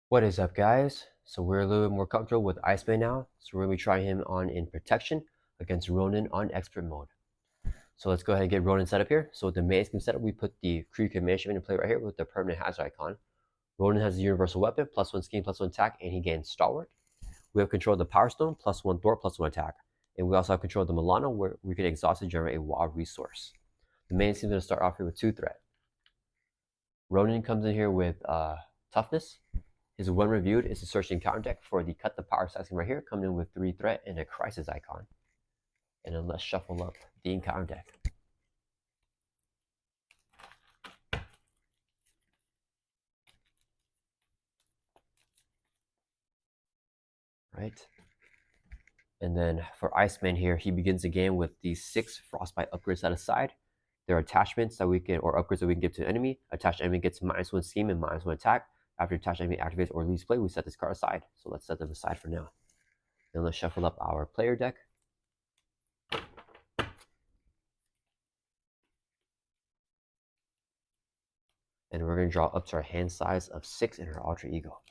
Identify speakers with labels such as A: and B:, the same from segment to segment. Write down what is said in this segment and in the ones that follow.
A: What is up, guys? So we're a little bit more comfortable with Iceman now. So we're going to be trying him on in Protection against Ronan on Expert mode. So let's go ahead and get Ronan set up here. So with the main scheme setup, we put the Crew Commission into play right here with the permanent hazard icon. Ronan has a universal weapon, +1 scheme, +1 attack, and he gains Stalwart. We have control of the Power Stone, +1 Thor, +1 attack. And we also have control of the Milano, where we can exhaust and generate a wild resource. The main scheme is going to start off here with 2 threat. Ronan comes in here with Toughness. His one reviewed is to search the encounter deck for the cut the power section right here, coming in with 3 threat and a crisis icon. And then let's shuffle up the encounter deck. Right. And then for Iceman here, he begins the game with these 6 frostbite upgrades set aside. There are attachments that we can, or upgrades that we can give to an enemy. Attached enemy gets -1 scheme and -1 attack. After attached enemy activates or leaves play, we set this card aside. So let's set them aside for now. Then let's shuffle up our player deck. And we're going to draw up to our hand size of 6 in our alter ego.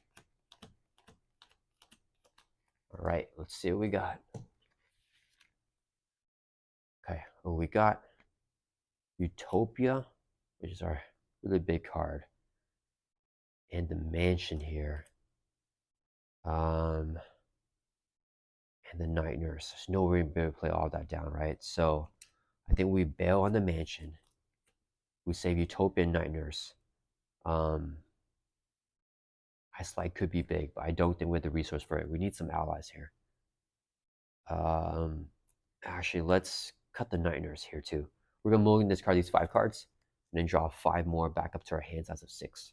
A: All right, let's see what we got. Okay, well, we got Utopia, which is our really big card, and the Mansion here, and the Night Nurse. There's no way we're able to play all that down, right? So I think we bail on the Mansion. We save Utopia and Night Nurse. Ice Light could be big, but I don't think we have the resource for it. We need some allies here. Actually, let's cut the Night Nurse here too. We're gonna mulligan discard these 5 cards, and then draw 5 more back up to our hands as of 6.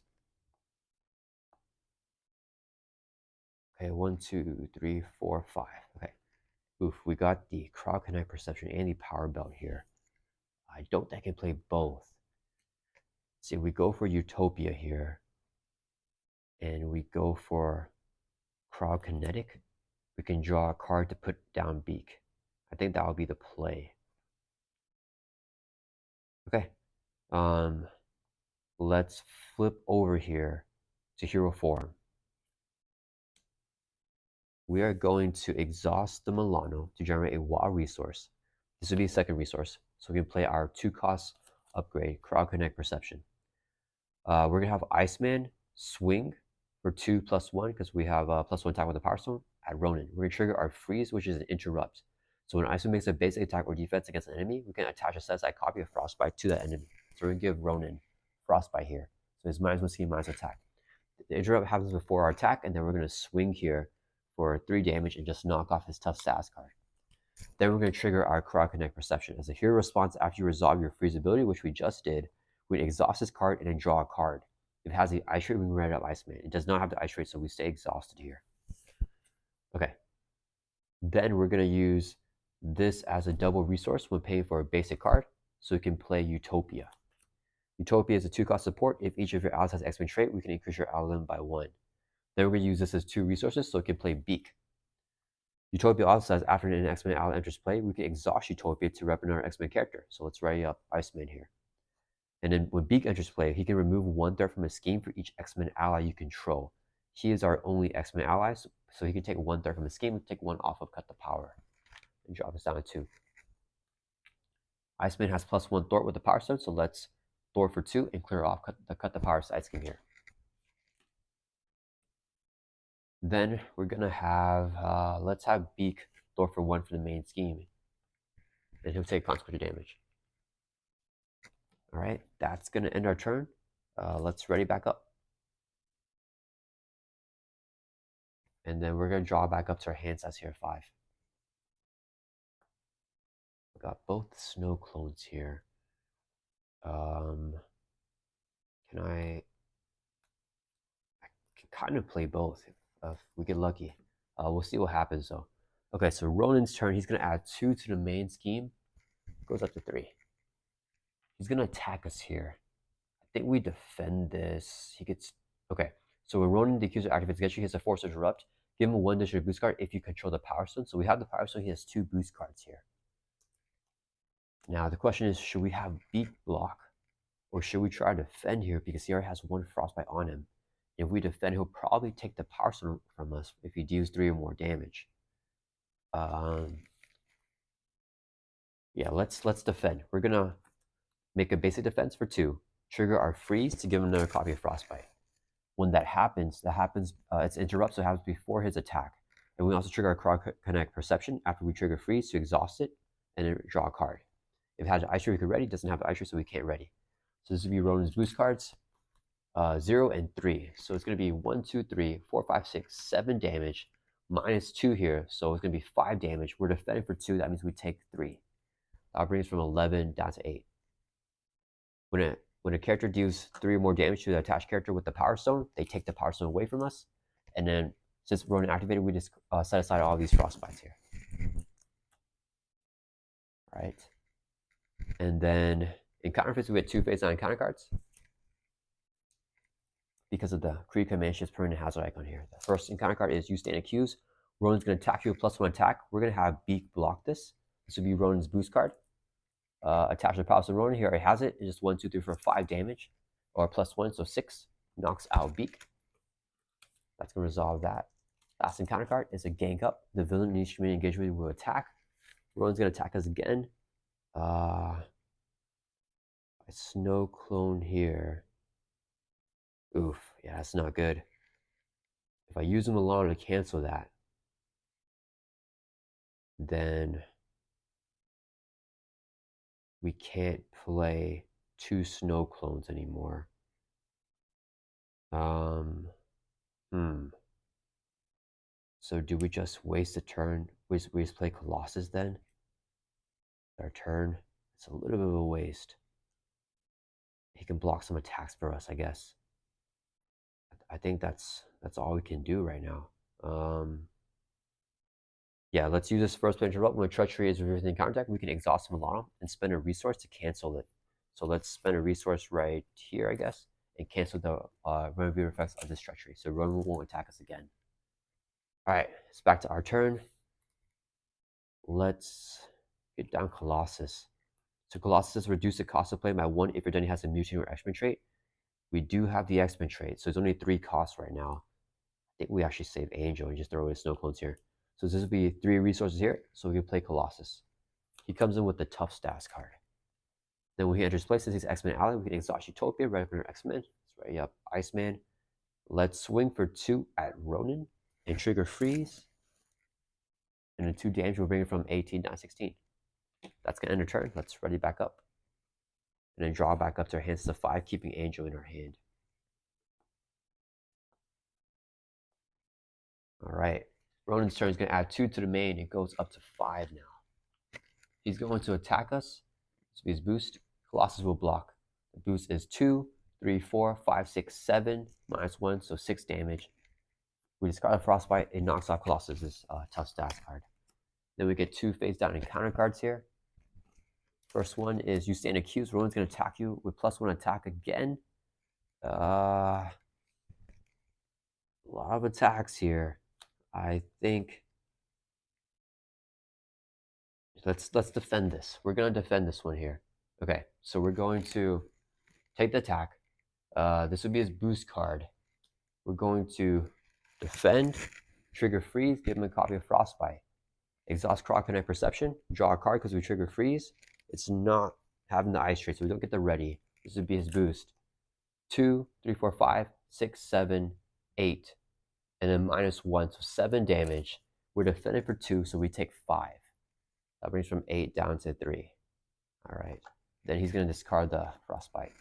A: Okay, 1, 2, 3, 4, 5. Okay. Oof, we got the Crowd Connect Perception and the Power Belt here. I don't think I can play both. See, we go for Utopia here, and we go for Crowd Kinetic. We can draw a card to put down Beak. I think that will be the play. Okay. Let's flip over here to Hero Form. We are going to exhaust the Milano to generate a wild resource. This will be a second resource, so we can play our 2-cost upgrade, Crowd Connect Perception. We're going to have Iceman swing for 2+1 because we have +1 attack with the Power Stone at Ronan. We're going to trigger our freeze, which is an interrupt. So when Iceman makes a basic attack or defense against an enemy, we can attach a set-aside copy of Frostbite to that enemy. So we're going to give Ronan Frostbite here. So it's -1 scheme, -attack. The interrupt happens before our attack, and then we're going to swing here for 3 damage and just knock off his tough status card. Then we're going to trigger our Crowd Connect Perception. As a hero response after you resolve your freeze ability, which we just did, we exhaust this card and then draw a card. If it has the ice trait, we can write up Iceman. It does not have the ice trait, so we stay exhausted here. Okay. Then we're going to use this as a double resource when paying for a basic card, so we can play Utopia. Utopia is a 2-cost support. If each of your allies has X-Men trait, we can increase your ally limit by 1. Then we're going to use this as 2 resources, so it can play Beak. Utopia also says after an X-Men ally enters play, we can exhaust Utopia to rep another X-Men character. So let's write up Iceman here. And then when Beak enters play, he can remove 1 threat from his scheme for each X-Men ally you control. He is our only X-Men ally, so he can take 1 threat from his scheme, take 1 off of Cut the Power, and drop us down to 2. Iceman has +1 Thwart with the Power Stone, so let's Thwart for 2 and clear off Cut the Power side scheme here. Then we're gonna have, let's have Beak Thwart for 1 for the main scheme, and he'll take consequential damage. All right, that's gonna end our turn. Let's ready back up. And then we're gonna draw back up to our hand size here at 5. We got both snow clones here. Can I can kind of play both if we get lucky. We'll see what happens though. Okay, so Ronan's turn. He's gonna add 2 to the main scheme. Goes up to 3. He's gonna attack us here. I think we defend this. He gets okay. So when Ronan the Accuser activates against you, he has a Force Interrupt. Give him a 1 additional boost card if you control the Power Stone. So we have the Power Stone. He has 2 boost cards here. Now the question is, should we have Beak block, or should we try to defend here because he already has 1 Frostbite on him? If we defend, he'll probably take the Power Stone from us if he deals 3 or more damage. Yeah, let's defend. We're gonna make a basic defense for 2, trigger our freeze to give him another copy of Frostbite. When that happens, it's interrupt, so it happens before his attack. And we also trigger our Crowd Connect Perception after we trigger freeze to exhaust it and then draw a card. If it has an Ice Tree, we could ready. It doesn't have the Ice Tree, so we can't ready. So this would be Ronan's boost cards, 0 and 3. So it's going to be 1, 2, 3, 4, 5, 6, 7 damage, minus 2 here. So it's going to be 5 damage. We're defending for 2. That means we take 3. That brings from 11 down to 8. When a character deals 3 or more damage to the attached character with the Power Stone, they take the Power Stone away from us. And then, since Ronan activated, we just set aside all these Frostbites here. All right. And then, in counter phase, we get 2 phase 9 counter cards. Because of the Kree Command Shift's permanent hazard icon here. The first encounter card is you stand accused. Ronan's going to attack you with +1 attack. We're going to have Beak block this. This would be Ronan's boost card. Attach the Power Stone Ronan. Here it has it. It's just 1, 2, 3 for 5 damage. Or +1, so 6. Knocks out Beak. That's going to resolve that. Last encounter card is a gank up. The villain needs to engage with will attack. Ronan's going to attack us again. A snow clone here. Oof, yeah, that's not good. If I use a Milano to cancel that, then we can't play 2 snow clones anymore. So do we just waste a turn? We just play Colossus then? Our turn? It's a little bit of a waste. He can block some attacks for us, I guess. I think that's all we can do right now. Yeah, let's use this first play interrupt. When treachery is reversed in contact, we can exhaust Milano and spend a resource to cancel it. So let's spend a resource right here, I guess, and cancel the review effects of this treachery. So Ronan won't attack us again. All right, it's back to our turn. Let's get down Colossus. So Colossus reduce the cost of play by 1 if your Dunny has a mutant or X-Men trait. We do have the X-Men trait, so it's only 3 costs right now. I think we actually save Angel and just throw in snow clones here. So this will be 3 resources here, so we can play Colossus. He comes in with the Tough Stats card. Then when he enters play, since he's X-Men ally, we can exhaust Utopia, right up under X-Men. Let's ready up Iceman. Let's swing for 2 at Ronan and trigger freeze. And then 2 damage will bring it from 18 down to 16. That's going to end our turn. Let's ready back up. And then draw back up to our hands to 5, keeping Angel in our hand. All right. Ronan's turn is going to add 2 to the main. It goes up to 5 now. He's going to attack us. This will be his boost. Colossus will block. The boost is 2, 3, 4, 5, 6, 7, -1, so 6 damage. We discard a Frostbite. It knocks off Colossus's Tough Stats card. Then we get 2 face down encounter cards here. First one is you stand accused. Ronan's going to attack you with +1 attack again. A lot of attacks here. I think let's defend this. We're going to defend this one here. Okay, so we're going to take the attack. This would be his boost card. We're going to defend, trigger freeze, give him a copy of Frostbite. Exhaust Crowd Connect Perception, draw a card because we trigger freeze. It's not having the ice trait, so we don't get the ready. This would be his boost. 2, 3, 4, 5, 6, 7, 8. And then -1, so 7 damage. We're defending for 2, so we take 5. That brings from 8 down to 3. All right. Then he's going to discard the Frostbite.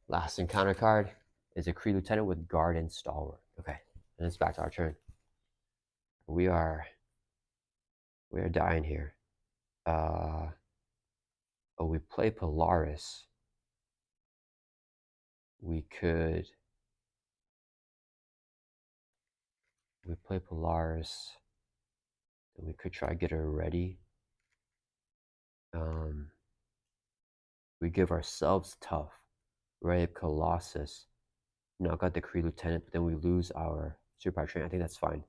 A: Last encounter card is a Kree Lieutenant with Guard and Stalwart. Okay, and it's back to our turn. We are dying here. Oh, we play Polaris. We play Polaris. Then we could try to get her ready. We give ourselves tough. Ready up Colossus. Knock out the Kree Lieutenant, but then we lose our Superpower Train. I think that's fine.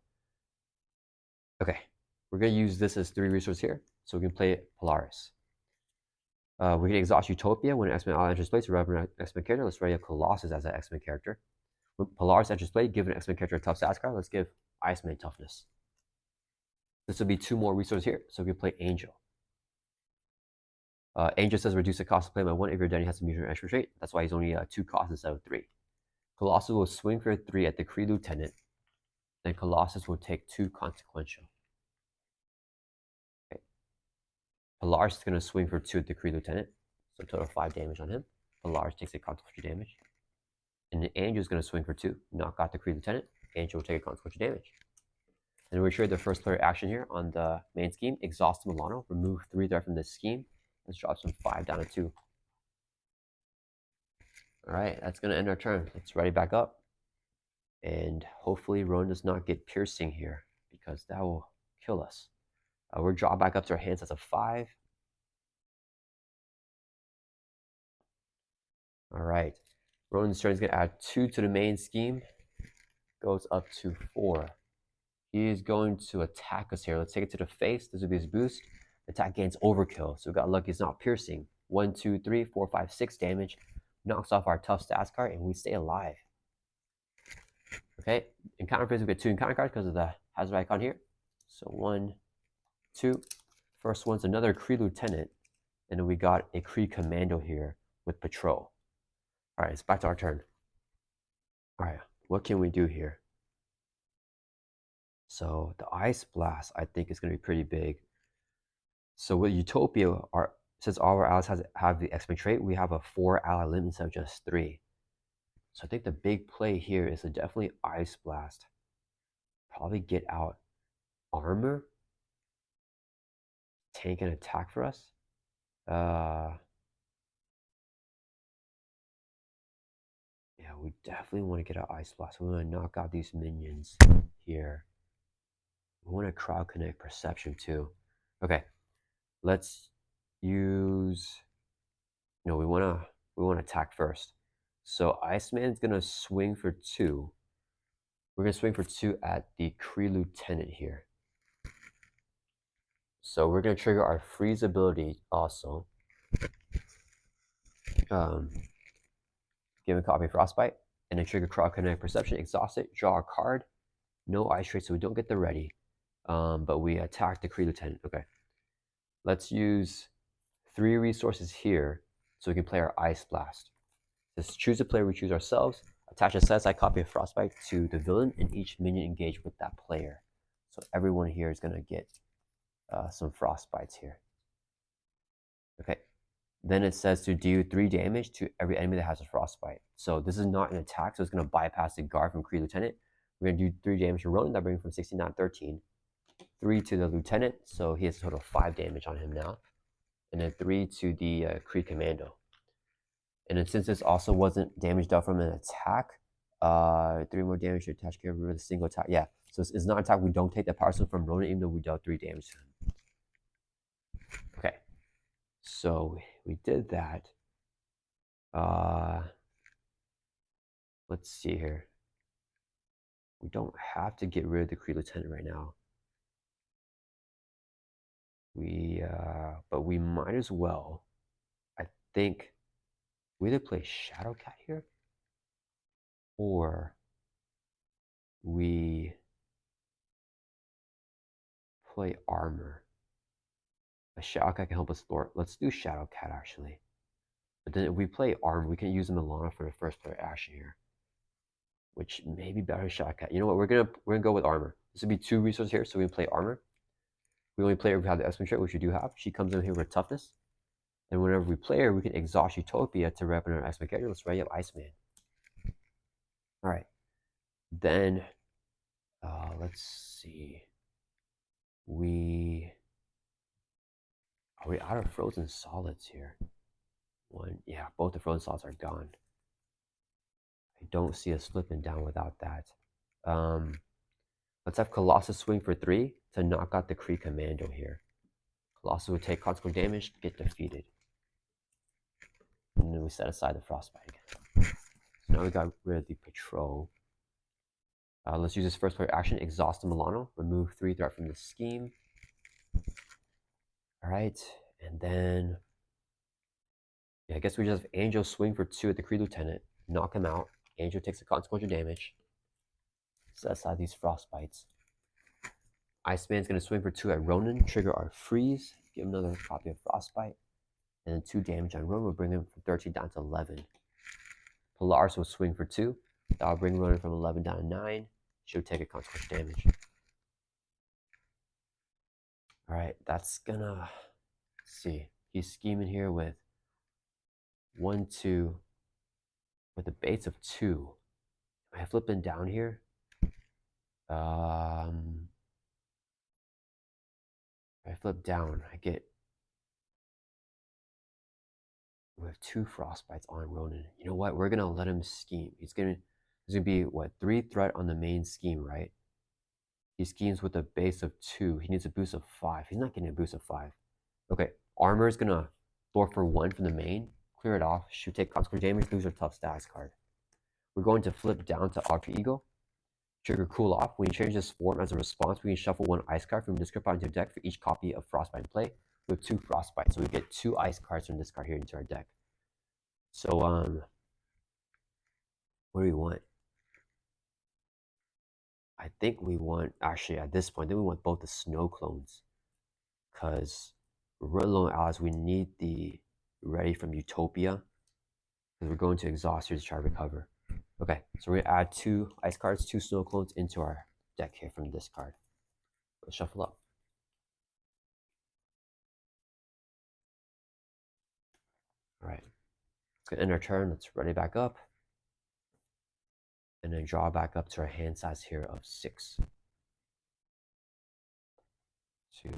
A: Okay, we're going to use this as 3 resources here, so we can play Polaris. We can exhaust Utopia when an X-Men ally enters place. Rather than an X-Men character, let's ready up Colossus as an X-Men character. When Polaris enters play, give an X-Men character a tough stats card. Let's give Iceman toughness. This will be 2 more resources here, so we can play Angel. Angel says reduce the cost of play by 1 if your identity has a mutant extra trait. That's why he's only 2 costs instead of 3. Colossus will swing for 3 at the Kree Lieutenant. Then Colossus will take 2 consequential. Okay. Polaris is going to swing for 2 at the Kree Lieutenant. So total 5 damage on him. Polaris takes a consequential damage. And the Angel is going to swing for 2. Knock out the Kree Lieutenant. Angel will take a consequential damage. And we trigger the first player action here on the main scheme. Exhaust Milano. Remove 3 threat from this scheme. Let's drop some 5 down to 2. Alright, that's going to end our turn. Let's ready back up. And hopefully Ronan does not get piercing here, because that will kill us. We're draw back up to our hands as a 5. Alright. Ronan's turn is going to add 2 to the main scheme. Goes up to 4. He is going to attack us here. Let's take it to the face. This will be his boost. Attack gains overkill. So we got lucky it's not piercing. 1, 2, 3, 4, 5, 6 damage. Knocks off our tough stats card, and we stay alive. Okay. Encounter phase, we get 2 encounter cards because of the hazard icon here. So 1, 2. First one's another Kree Lieutenant. And then we got a Kree Commando here with Patrol. Alright, it's back to our turn. Alright, what can we do here? So the Ice Blast, I think, is going to be pretty big. So with Utopia, since all our allies have the X-Men trait, we have a 4 ally limit instead of just 3. So I think the big play here is to definitely Ice Blast. Probably get out armor. Tank and attack for us. Yeah, we definitely want to get out Ice Blast. We want to knock out these minions here. We want to crowd connect perception too. Okay, let's use. No, we want to attack first. So Iceman's gonna swing for 2. We're gonna swing for 2 at the Kree Lieutenant here. So we're gonna trigger our freeze ability also. Give a copy of Frostbite, and then trigger crowd connect perception. Exhaust it. Draw a card. No ice trait, so we don't get the ready. But we attack the Kree Lieutenant. Okay. Let's use 3 resources here so we can play our Ice Blast. Just choose a player we choose ourselves. Attach a set-aside copy of Frostbite to the villain and each minion engaged with that player. So everyone here is going to get some Frostbites here. Okay. Then it says to do 3 damage to every enemy that has a Frostbite. So this is not an attack, so it's going to bypass the guard from Kree Lieutenant. We're going to do 3 damage to Ronan. That brings him from 16 down to 13. 3 to the Lieutenant, so he has a total of 5 damage on him now. And then 3 to the Kree Commando. And then since this also wasn't damage dealt from an attack, 3 more damage to attach character with a single attack. Yeah, so it's not an attack. We don't take the power stone from Ronan, even though we dealt 3 damage to him. Okay, so we did that. Let's see here. We don't have to get rid of the Kree Lieutenant right now. But we might as well. I think we either play Shadowcat here, or we play armor. A Shadowcat can help us thwart. Let's do Shadowcat actually. But then if we play armor, we can use Milano for the first player action here, which may be better than Shadowcat. You know what? We're gonna go with armor. This would be 2 resources here, so we can play armor. We only play her if we have the Iceman trait, which we do have. She comes in here with toughness. And whenever we play her, we can exhaust Utopia to rep in our Iceman character. Let's ready up Iceman. Alright. Then, let's see. Are we out of frozen solids here? Yeah, both the frozen solids are gone. I don't see us slipping down without that. Let's have Colossus swing for 3 to knock out the Kree Commando here. Colossus would take consequential damage, get defeated. And then we set aside the Frostbite again. So now we got rid of the Patrol. Let's use this first player action, exhaust the Milano, remove 3 threat from the scheme. Alright, and then yeah, I guess we just have Angel swing for 2 at the Kree Lieutenant, knock him out. Angel takes the consequential damage. Set aside these frostbites. Iceman's gonna swing for 2 at Ronan, trigger our freeze, give him another copy of frostbite, and then 2 damage on Ronan will bring him from 13 down to 11. Polaris will swing for 2. That'll bring Ronan from 11 down to 9. She'll take a consequential damage. Alright, that's gonna, let's see. He's scheming here with 1, 2, with a base of 2. Am I flipping down here? I flip down, I get, we have 2 frostbites on Ronan. You know what? We're gonna let him scheme. There's gonna be what, 3 threat on the main scheme, right? He schemes with a base of 2. He needs a boost of 5. He's not getting a boost of 5. Okay, armor is gonna throw for 1 from the main, clear it off, shoot, take consequential damage, lose our tough stats card. We're going to flip down to Alter Ego, trigger Cool Off. When you change this form as a response, we can shuffle 1 ice card from discard pile into your deck for each copy of Frostbite in play. We have 2 Frostbite, so we get 2 ice cards from this card here into our deck. So, what do we want? I think we want, actually at this point, I think we want both the snow clones. Because we're low allies, we need the ready from Utopia. Because we're going to exhaust here to try to recover. Okay, so we're gonna add 2 ice cards, 2 snow clones into our deck here from this card. Let's shuffle up. Alright. Let's get in our turn. Let's ready back up. And then draw back up to our hand size here of 6. 2,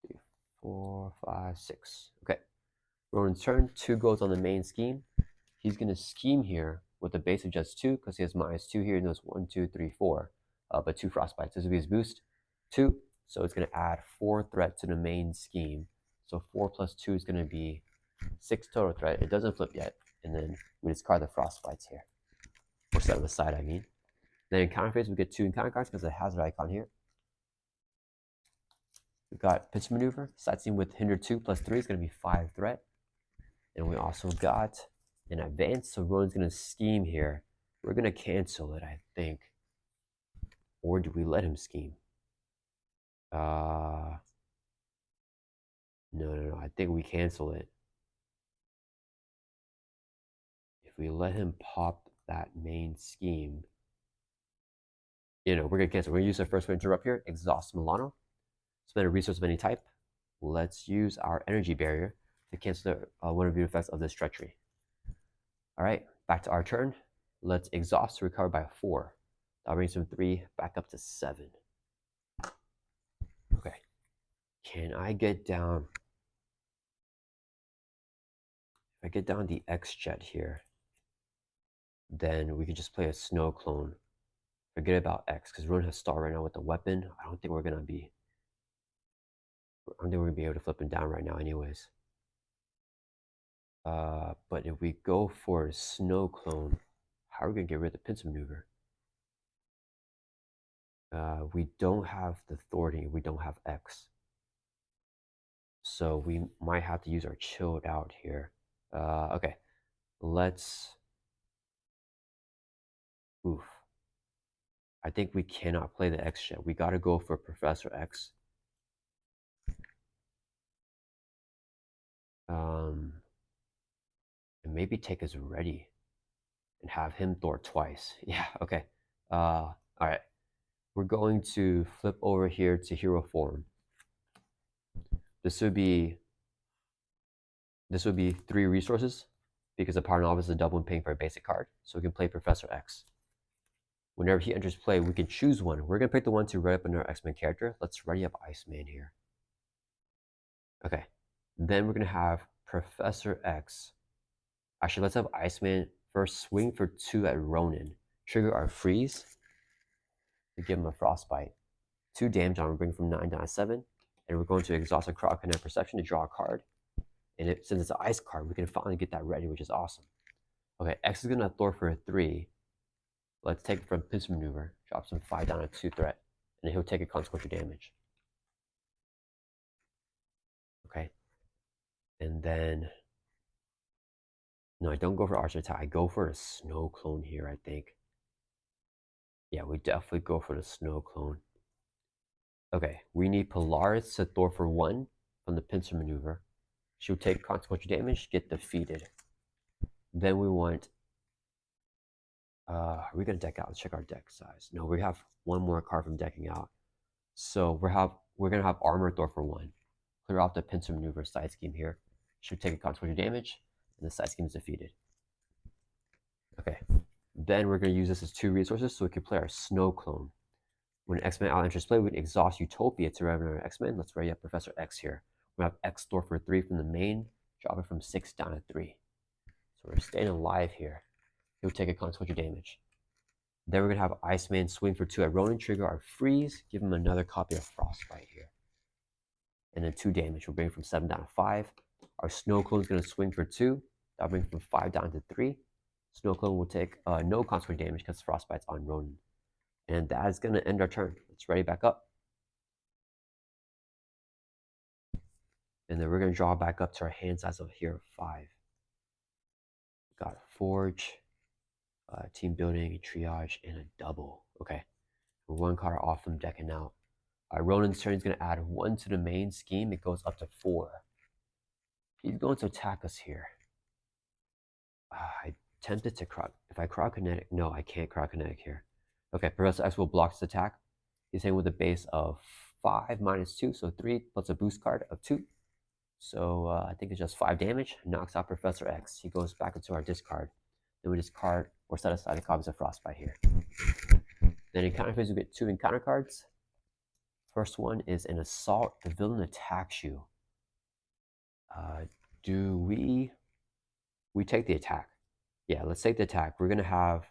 A: 3, 4, 5, 6. Okay. Ronan's turn. 2 goes on the main scheme. He's going to scheme here with a base of just 2 because he has -2 here and there's 1, 2, 3, 4. But 2 frostbites. This will be his boost. 2. So it's going to add 4 threat to the main scheme. So 4 plus 2 is going to be 6 total threat. It doesn't flip yet. And then we discard the frostbites here. Or set them aside, I mean. Then in counter phase, we get 2 encounter cards because of the hazard icon here. We've got Pitch Maneuver. Side scene with Hinder 2 plus 3 is going to be 5 threat. And we also got an advance. So Ronan's going to scheme here. We're going to cancel it, I think. Or do we let him scheme? No. I think we cancel it. If we let him pop that main scheme, we're going to cancel. We're going to use our first way to interrupt here. Exhaust Milano. Spend a resource of any type. Let's use our energy barrier to cancel one of the effects of this treachery. All right, back to our turn. Let's exhaust to recover by 4. That brings from 3 back up to 7. Okay. Can I get down? If I get down the X jet here, then we could just play a snow clone. Forget about X, because Ronan has star right now with the weapon. I don't think we're gonna be able to flip him down right now anyways. But if we go for a snow clone, how are we gonna get rid of the pincer maneuver? We don't have the authority, we don't have X. So we might have to use our chilled out here. Okay, let's, oof. I think we cannot play the X jet. We gotta go for Professor X. And maybe take us ready and have him thwart twice. Yeah, okay. All right. We're going to flip over here to hero form. This would be 3 resources because the Power Novice is a double and paying for a basic card. So we can play Professor X. Whenever he enters play, we can choose one. We're gonna pick the one to ready up in our X-Men character. Let's ready up Iceman here. Okay. Then we're gonna have Professor X. Actually, let's have Iceman first swing for 2 at Ronan. Trigger our freeze to give him a frostbite. 2 damage on him, bring from 9 down to 7. And we're going to exhaust our Crowd Connect Perception to draw a card. And since it's an ice card, we can finally get that ready, which is awesome. Okay, X is gonna throw for a 3. Let's take it from Pincer Maneuver, drops him 5 down to 2 threat, and he'll take a consequential damage. Okay. And then No, I don't go for Archer attack. I go for a Snow Clone here, I think. Yeah, we definitely go for the Snow Clone. Okay, we need Polaris to Thor for 1 from the pincer maneuver. She'll take consequential damage, get defeated. Then we want... are we going to deck out? Let's check our deck size. No, we have one more card from decking out. So we're going to have Armor Thor for 1. Clear off the pincer maneuver side scheme here. She'll take a consequential damage, and the side scheme is defeated. Okay, then we're going to use this as 2 resources so we can play our Snow Clone. When X-Men out enters play, we can exhaust Utopia to rev our X-Men. Let's ready up Professor X here. We have X Thor for 3 from the main, drop it from 6 down to 3. So we're staying alive here. He'll take a consequential damage. Then we're going to have Iceman swing for 2 at Ronan, trigger our freeze, give him another copy of Frostbite here. And then 2 damage. We'll bring from 7 down to 5. Our Snow Clone is going to swing for 2. That'll bring from 5 down to 3. Snow Clone will take no consequential damage because Frostbite's on Ronan. And that is going to end our turn. Let's ready back up. And then we're going to draw back up to our hand size of here 5. Got Forge, Team Building, Triage, and a double. Okay. We're 1 card off from decking out. Ronan's turn is going to add 1 to the main scheme. It goes up to 4. He's going to attack us here. I tempted to if I cryokinetic, no, I can't cryokinetic here. Okay, Professor X will block this attack. He's hitting with a base of 5 minus 2, so 3 plus a boost card of 2. So I think it's just 5 damage. Knocks out Professor X. He goes back into our discard. Then we discard or set aside the copies of Frostbite here. Then in counter phase, we get 2 encounter cards. First one is an assault. The villain attacks you. Do we take the attack? Yeah, let's take the attack. We're going to have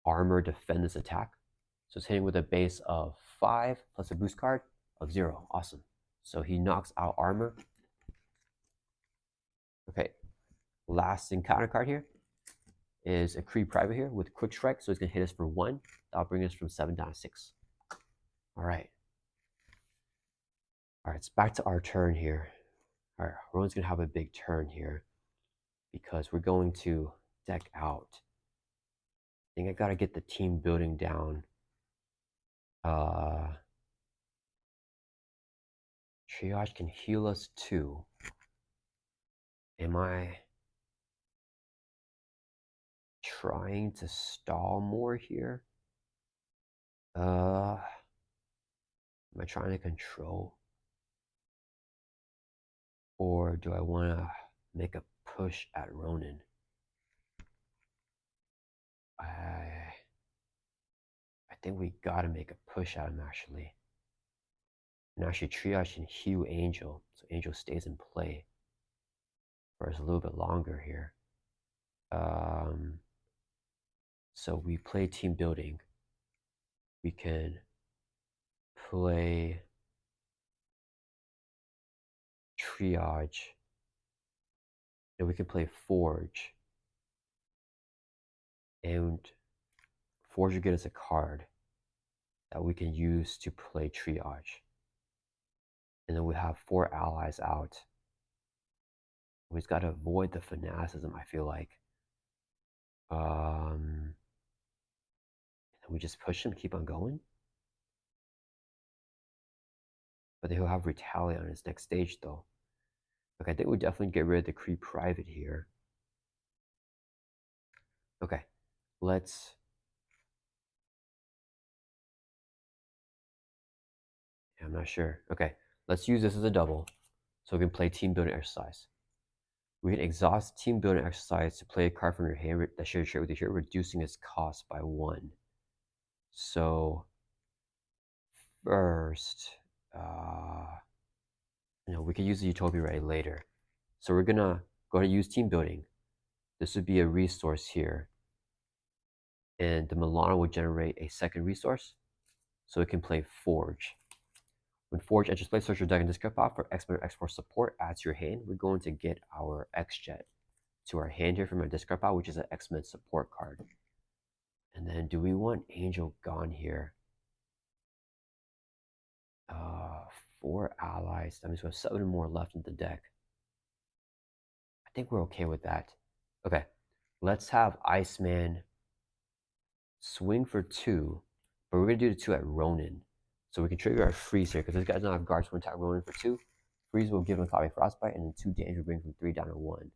A: Armor defend this attack. So it's hitting with a base of 5 plus a boost card of 0. Awesome. So he knocks out Armor. Okay. Last encounter card here is a Kree Private here with Quick Strike. So it's going to hit us for 1. That'll bring us from 7 down to 6. All right. All right, it's back to our turn here. All right, Ronan's going to have a big turn here because we're going to deck out. I think I got to get the team building down. Triage can heal us too. Am I trying to stall more here? Am I trying to control? Or do I want to make a push at Ronan? I think we gotta make a push at him actually. And actually Triage can heal Angel, so Angel stays in play for us a little bit longer here. So we play team building. We can play Triage. And we can play Forge. And Forge will get us a card that we can use to play Triage. And then we have 4 allies out. We just gotta avoid the fanaticism, I feel like. And we just push him, keep on going. But he'll have Retaliate on his next stage, though. Okay, I think we definitely get rid of the Kree Private here. Okay, let's... Yeah, I'm not sure. Okay, let's use this as a double so we can play team building exercise. We can exhaust team building exercise to play a card from your hand that shares share with you here, reducing its cost by 1. So first, we can use the Utopia Ray later. So we're gonna go to use team building. This would be a resource here. And the Milano will generate a second resource. So it can play Forge. When Forge enters play, search your deck and discard pile for X-Men or X-Force support. Add to your hand. We're going to get our X-Jet to our hand here from our discard pile, which is an X-Men support card. And then do we want Angel gone here? 4 allies. That means we have 7 more left in the deck. I think we're okay with that. Okay, let's have Iceman swing for 2, but we're gonna do the 2 at Ronan. So we can trigger our freeze here, because this guy doesn't have guards to attack Ronan for 2. Freeze will give him a copy of Frostbite, and then 2 damage will bring from 3 down to 1.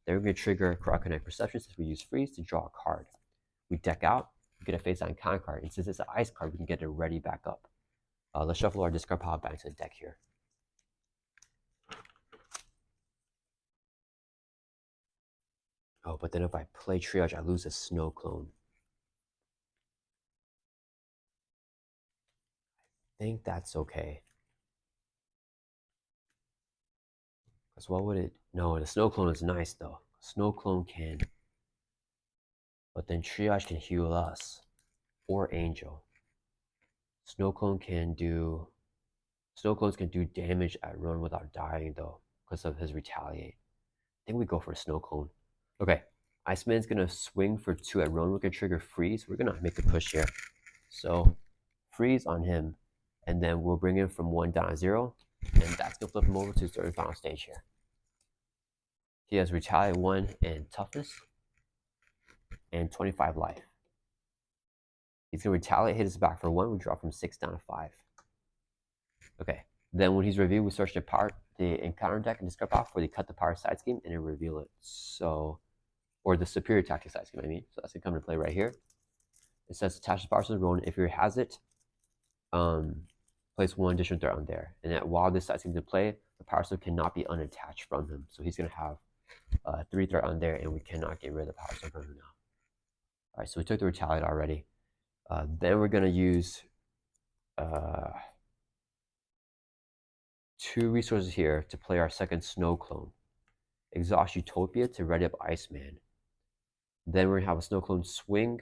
A: Then we're gonna trigger Crocodile Perception since we use freeze to draw a card. We deck out, we get a face down counter card, and since it's an ice card, we can get it ready back up. Let's shuffle our discard pile back to the deck here. Oh, but then if I play Triage, I lose a Snow Clone. I think that's okay. Because what would it... No, the Snow Clone is nice, though. Snow Clone can... But then Triage can heal us. Or Angel. Snow Clone can do... Snow Clones can do damage at run without dying, though, because of his Retaliate. I think we go for a Snow Clone. Okay, Iceman's going to swing for 2 at run. We're going to trigger Freeze. We're going to make the push here. So, Freeze on him, and then we'll bring him from 1 down to 0, and that's going to flip him over to his third and final stage here. He has Retaliate 1 and Toughness, and 25 life. He's going to Retaliate, hit his back for 1. We drop from 6 down to 5. Okay, then when he's revealed, we search the encounter deck and discard pile for the cut the power side scheme and then reveal it. So, or the superior tactic side scheme, I mean. So that's gonna come into play right here. It says attach the power to the Ronan. If he has it, place 1 additional threat on there. And that while this side scheme is in play, the power stone cannot be unattached from him. So he's gonna have 3 threat on there, and we cannot get rid of the power stone from him now. All right, so we took the Retaliate already. Then we're gonna use 2 resources here to play our second Snow Clone. Exhaust Utopia to ready up Iceman. Then we're going to have a Snow Clone swing,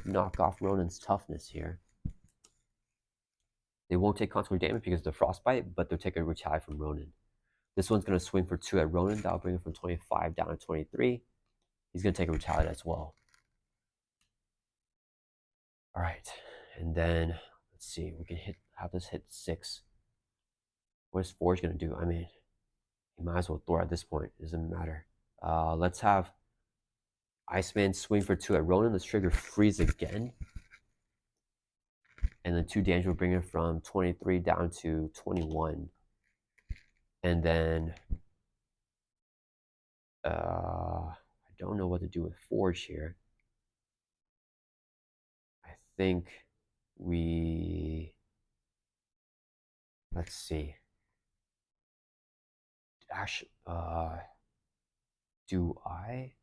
A: knock off Ronan's Toughness here. They won't take consequent damage because of the Frostbite, but they'll take a Retaliate from Ronan. This one's going to swing for 2 at Ronan. That'll bring him from 25 down to 23. He's going to take a Retaliate as well. All right, and then let's see. We can have this hit 6. What is Forge going to do? I mean, he might as well Thor at this point. It doesn't matter. Let's have Iceman swing for 2 at Ronan. Let's trigger Freeze again. And then 2 damage will bring him from 23 down to 21. And then I don't know what to do with Forge here. I think we... Let's see. Actually, do I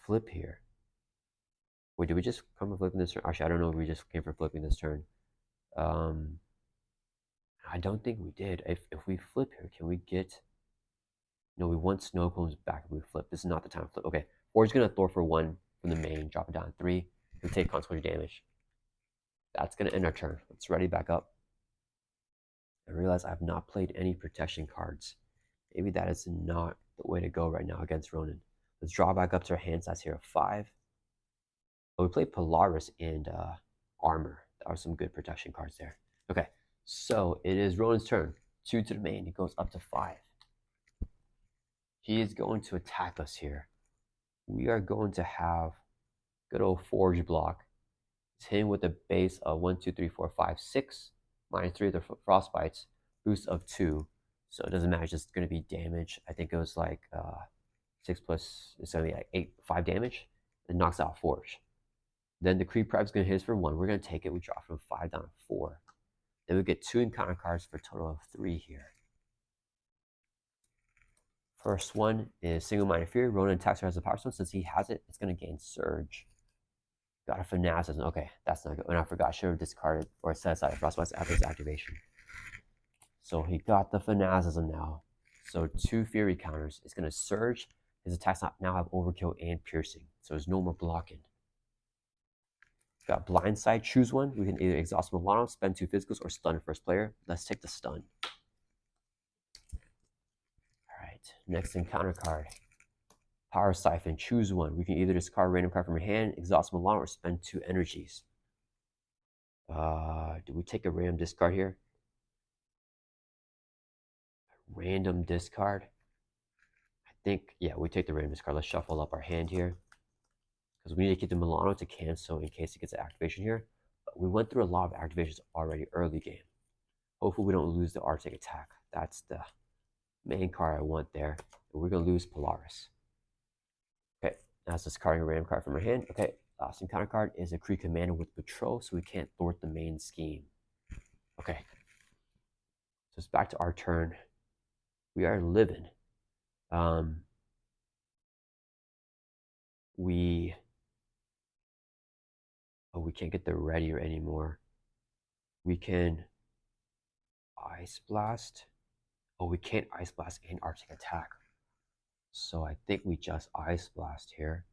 A: flip here? Wait, did we just come for flipping this turn? Actually, I don't know if we just came for flipping this turn. I don't think we did. If we flip here, can we get... No, we want Snow Clones back if we flip. This is not the time to flip. Okay, Forge's going to Thor for 1 from the main, drop it down to 3, and take consequential damage. That's going to end our turn. Let's ready back up. I realize I have not played any protection cards. Maybe that is not the way to go right now against Ronan. Let's draw back up to our hand size here of 5. Oh, we played Polaris and Armor. That are some good protection cards there. Okay, so it is Ronan's turn. 2 to the main. He goes up to 5. He is going to attack us here. We are going to have good old Forge block. It's hitting with a base of 1, 2, 3, 4, 5, 6. Minus 3 of the Frostbites. Boost of 2. So it doesn't matter. It's just going to be damage. I think it was like 6 plus, it's going to be like 5 damage. It knocks out Forge. Then the Creep Prep is going to hit us for 1. We're going to take it. We drop from 5 down to 4. Then we get 2 encounter cards for a total of 3 here. First one is Single Minded Fury. Ronan attacks her as a power stone. Since he has it, it's going to gain Surge. Got a Fanaticism. Okay, that's not good. And I forgot. I should have discarded or set aside Frostbite after his activation. So he got the Fanaticism now. So 2 Fury counters. It's going to Surge. His attacks now have Overkill and Piercing. So there's no more blocking. Got Blindside. Choose one. We can either exhaust Milano, spend 2 physicals, or stun first player. Let's take the stun. Alright, next encounter card. Power Siphon. Choose one. We can either discard a random card from your hand, exhaust Milano, or spend 2 energies. Do we take a random discard here? Random discard. think, yeah, we take the randomness card. Let's shuffle up our hand here. Because we need to keep the Milano to cancel in case it gets an activation here. But we went through a lot of activations already early game. Hopefully we don't lose the Arctic Attack. That's the main card I want there. And we're going to lose Polaris. Okay, that's discarding a random card from our hand. Okay, last encounter card is a Kree Commander with Patrol, so we can't thwart the main scheme. Okay, so it's back to our turn. We are living. We can't get the readier anymore. We can Ice Blast. Oh, we can't Ice Blast and Arctic Attack. So I think we just Ice Blast here.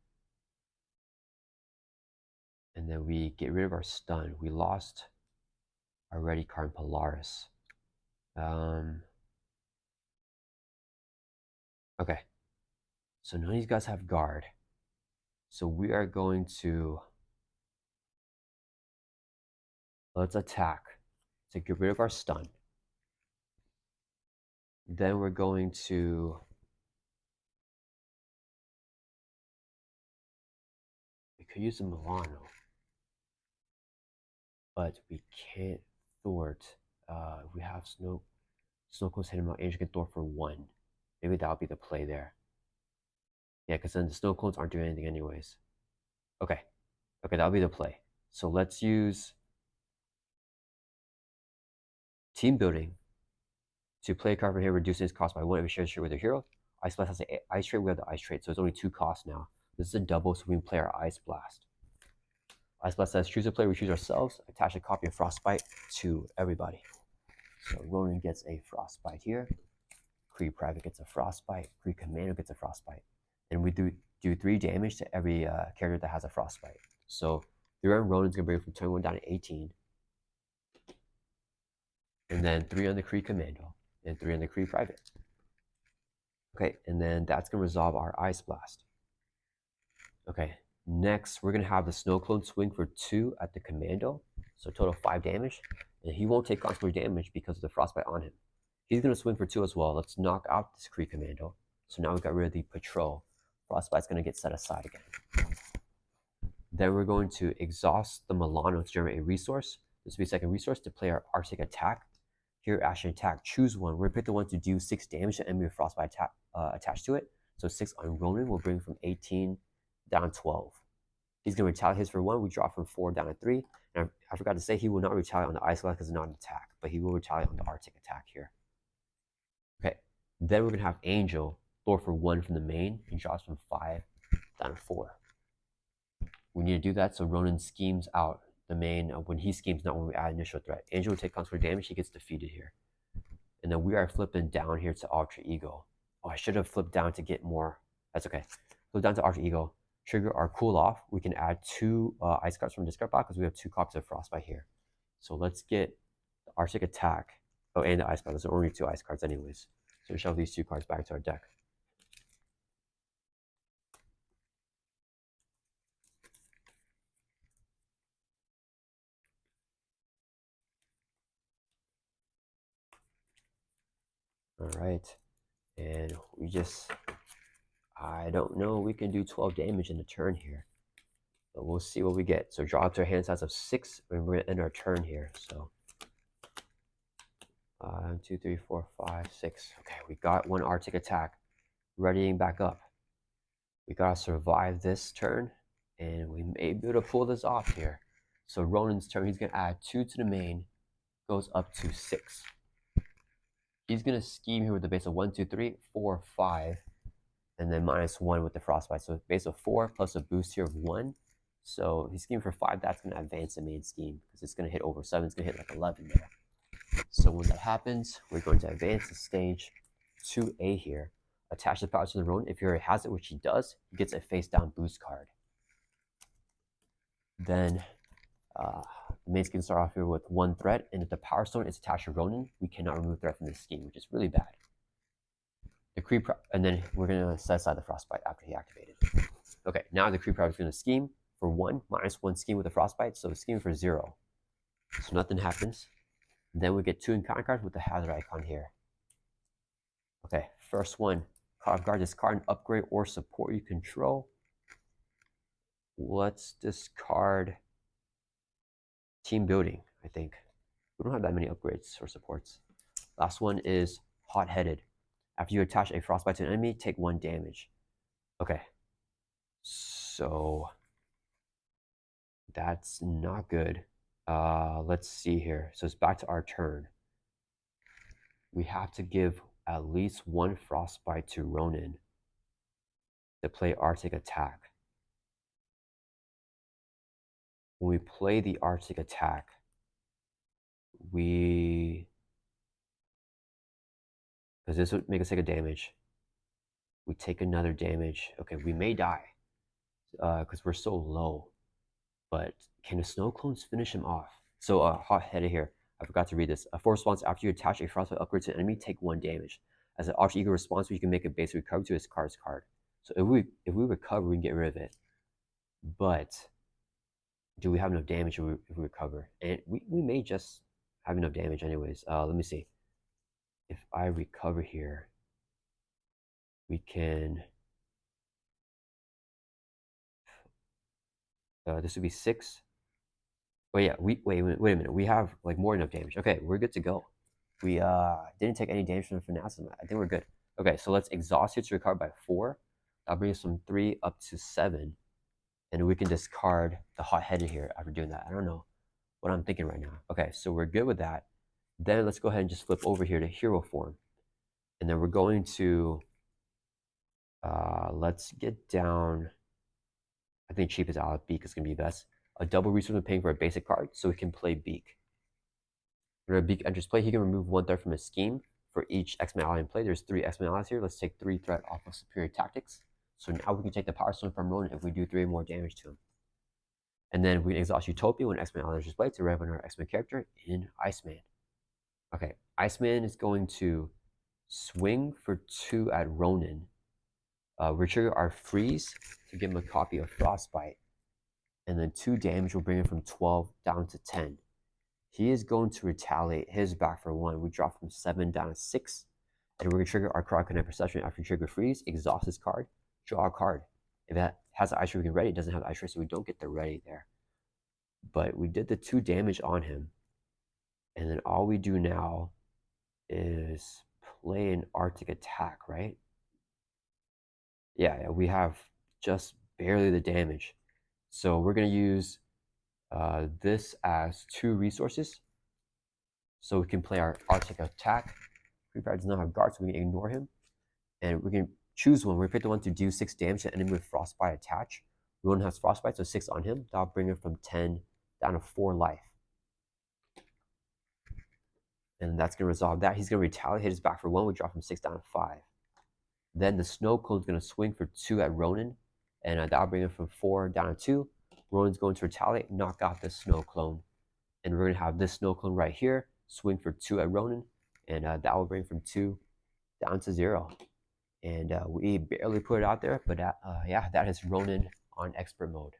A: And then we get rid of our stun. We lost our ready card in Polaris. Okay. So none of these guys have guard. So we are going to... Let's attack to get rid of our stun. Then we're going to... We could use a Milano. But we can't thwart. We have Snow Clone's hitting out. Angel can thwart for 1. Maybe that'll be the play there. Yeah, because then the Snow Clones aren't doing anything anyways. Okay. Okay, that'll be the play. So let's use Team Building to play a card from here, reducing its cost by 1 every share with a hero. Ice Blast has an Ice Trait, we have the Ice Trait, so it's only 2 costs now. This is a double, so we can play our Ice Blast. Ice Blast says, choose a player, we choose ourselves, attach a copy of Frostbite to everybody. So Ronan gets a Frostbite here. Kree Private gets a Frostbite. Kree Commander gets a Frostbite. And we do 3 damage to every character that has a Frostbite. So 3 on Ronan's going to bring from turn 1 down to 18. And then 3 on the Kree Commando. And 3 on the Kree Private. Okay, and then that's going to resolve our Ice Blast. Okay, next we're going to have the Snow Clone swing for 2 at the Commando. So total 5 damage. And he won't take consequential damage because of the Frostbite on him. He's going to swing for 2 as well. Let's knock out this Kree Commando. So now we got rid of the Patrol. Frostbite's going to get set aside again. Then we're going to exhaust the Milano to generate a resource. This will be a second resource to play our Arctic Attack. Here, Action Attack, choose one. We're going to pick the one to do 6 damage to enemy with Frostbite attached to it. So 6 on Ronan will bring from 18 down 12. He's going to retaliate his for 1. We drop from 4 down to 3. And I forgot to say he will not retaliate on the Ice Blast because it's not an attack, but he will retaliate on the Arctic Attack here. Okay, then we're going to have Angel throw for 1 from the main and drops from 5 down to 4. We need to do that so Ronan schemes out the main when he schemes, not when we add initial threat. Angel will take consequential damage, he gets defeated here. And then we are flipping down here to Alter Ego. Oh, I should have flipped down to get more. That's okay. Flip down to Alter Ego. Trigger our cool off. We can add 2 ice cards from discard box because we have 2 copies of Frostbite here. So let's get the Arctic Attack. Oh, and the ice card. Those are only 2 ice cards anyways. So we shove these 2 cards back to our deck. All right. And we just, I don't know, we can do 12 damage in a turn here. But we'll see what we get. So draw up to our hand size of 6, and we're going to end our turn here. So 1, 2, 3, 4, 5, 6. Okay, we got 1 Arctic Attack. Readying back up. We got to survive this turn, and we may be able to pull this off here. So Ronan's turn, he's going to add 2 to the main, goes up to 6. He's going to scheme here with a base of 1, 2, 3, 4, 5, and then -1 with the Frostbite. So base of 4 plus a boost here of 1. So he's scheming for 5. That's going to advance the main scheme because it's going to hit over 7. It's going to hit like 11 there. So when that happens, we're going to advance the stage to A here. Attach the power to the Ronan. If he already has it, which he does, he gets a face-down boost card. Then the main scheme start off here with 1 threat, and if the Power Stone is attached to Ronan, we cannot remove threat from this scheme, which is really bad. And then we're going to set aside the Frostbite after he activated. Okay, now the Kree Private is going to scheme for 1, -1 scheme with the Frostbite, so scheme for 0. So nothing happens. Then we get 2 encounter cards with the hazard icon here. Okay, first one, Caught off guard, discard an upgrade or support you control. Let's discard team building, I think. We don't have that many upgrades or supports. Last one is hot-headed. After you attach a frostbite to an enemy, take 1 damage. Okay. So that's not good. Let's see here. So it's back to our turn. We have to give at least 1 frostbite to Ronan to play Arctic Attack. When we play the Arctic Attack, because this would make us take a damage. We take another damage. Okay, we may die because we're so low. But can the snow clones finish him off? So hot-headed here. I forgot to read this. For response, after you attach a frostbite upgrade to an enemy, take 1 damage. As an Archer Eagle response, you can make a base recover to his card. So if we recover, we can get rid of it. But do we have enough damage if we recover? And we may just have enough damage anyways. Let me see. If I recover here, we can... this would be 6. Oh yeah, wait a minute. We have like more than enough damage. Okay, we're good to go. We didn't take any damage from the Finasma. I think we're good. Okay, so let's exhaust here to recover by 4. That'll bring us from 3 up to 7. And we can discard the hot-headed here after doing that. I don't know what I'm thinking right now. Okay, so we're good with that. Then let's go ahead and just flip over here to hero form. And then we're going to, let's get down, I think cheapest out of Beak is going to be best. A double resource when paying for a basic card, so we can play Beak. When Beak enters play, he can remove 1 threat from his scheme. For each X-Men ally in play, there's 3 X-Men allies here. Let's take 3 threat off of Superior Tactics. So now we can take the Power Stone from Ronan if we do 3 more damage to him. And then we can exhaust Utopia when X-Men ally enters play to rev on our X-Men character in Iceman. Okay, Iceman is going to swing for 2 at Ronan. We trigger our freeze to give him a copy of Frostbite. And then 2 damage will bring him from 12 down to 10. He is going to retaliate his back for 1. We drop from 7 down to 6. And we're going to trigger our Crowd Connect Perception after we trigger freeze, exhaust his card, draw a card. If it has the ice ray, we can ready. It doesn't have the ice ray, so we don't get the ready there. But we did the 2 damage on him. And then all we do now is play an Arctic Attack, right? Yeah, we have just barely the damage. So we're going to use this as 2 resources. So we can play our Arctic Attack. Creeper does not have guard, so we can ignore him. And we can choose one. We pick the one to do 6 damage to an enemy with Frostbite attached. Ronan has Frostbite, so 6 on him. That'll bring him from 10 down to 4 life. And that's going to resolve that. He's going to retaliate, hit his back for 1. We drop from 6 down to 5. Then the Snow Clone's going to swing for 2 at Ronan. And that'll bring him from 4 down to 2. Ronan's going to retaliate, knock out the Snow Clone. And we're going to have this Snow Clone right here, swing for 2 at Ronan. And that will bring from 2 down to 0. And we barely put it out there, but yeah, that is Ronan on expert mode.